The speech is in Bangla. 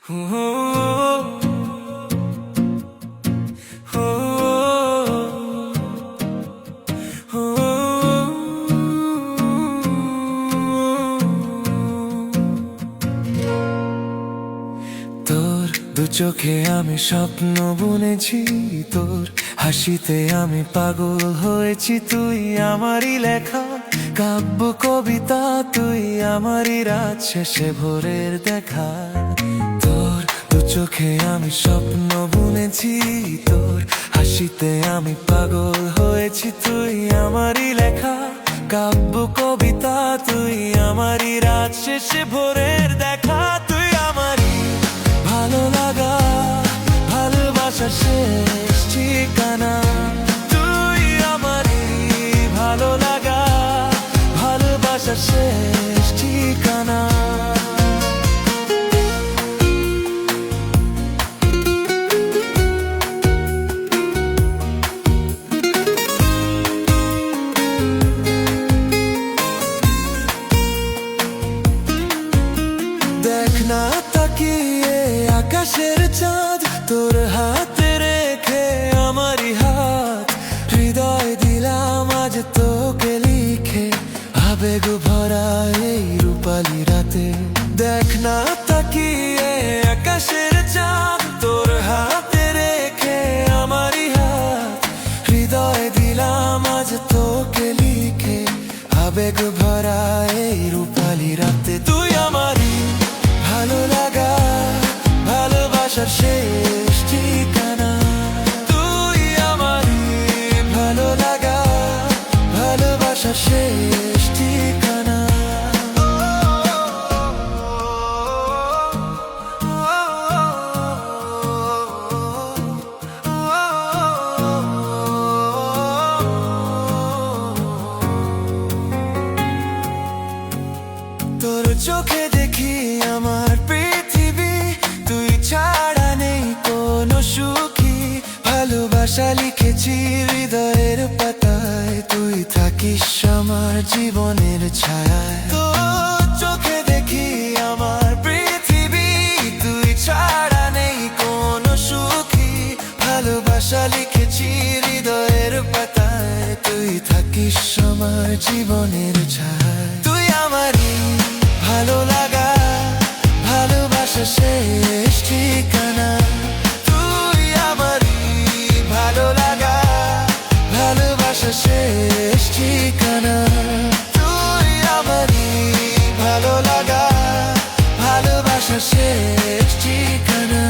দু চোখে আমি স্বপ্ন বুনেছি, তোর হাসিতে আমি পাগল হয়েছি। তুই আমারই লেখা কাব্য কবিতা, তুই আমারই রাত শেষে ভোরের দেখা। তোর দু চোখে আমি স্বপ্ন বুনেছি, তোর হাসিতে আমি পাগল হয়েছি। তুই আমারই লেখা কাব্য কবিতা, তুই আমারই রাত শেষে ভোরের দেখা। তুই আমারই ভালো লাগা, ভালোবাসার শেষ ঠিকানা। তুই আমারই ভালো লাগা, ভালোবাসার শেষ ঠিকানা। দেখ না তাকিয়ে আকাশের চাঁদ, তোর হাতে রেখে আমারই হাত। হৃদয় দিলাম আজ তোকে লিখে, আবেগ ভরা এই রূপালি রাতে। দেখ না তাকিয়ে আকাশের চাঁদ, তোর হাতে রেখে আমারই হাত। হৃদয় দিলাম আজ তোকে লিখে, আবেগ ভরা এই রূপালি রাতে। তুই আমারই ভালো লাগা, ভালোবাসার শেষ ঠিকানা। তুই আমারই ভালো লাগা, ভালোবাসার শেষ ঠিকানা। তোর চোখে দেখি আমার পৃথিবী, তুই ছাড়া নেই কোনো সুখী। ভালোবাসা লিখেছি হৃদয়ের পাতায়, তুই থাকিস আমার জীবনের ছায়ায়। তোর চোখে দেখি আমার পৃথিবী, তুই ছাড়া নেই কোনো সুখী। ভালোবাসা লিখেছি হৃদয়ের পাতায়, তুই থাকিস আমার জীবনের ছায়ায়। তুই আমারই ভালো লাগা, ভালোবাসা শেষ ঠিকানা। তুই আমারই ভালো লাগা, ভালোবাসা শেষ ঠিকানা। তুই আমারই ভালো লাগা, ভালোবাসা শেষ ঠিকানা।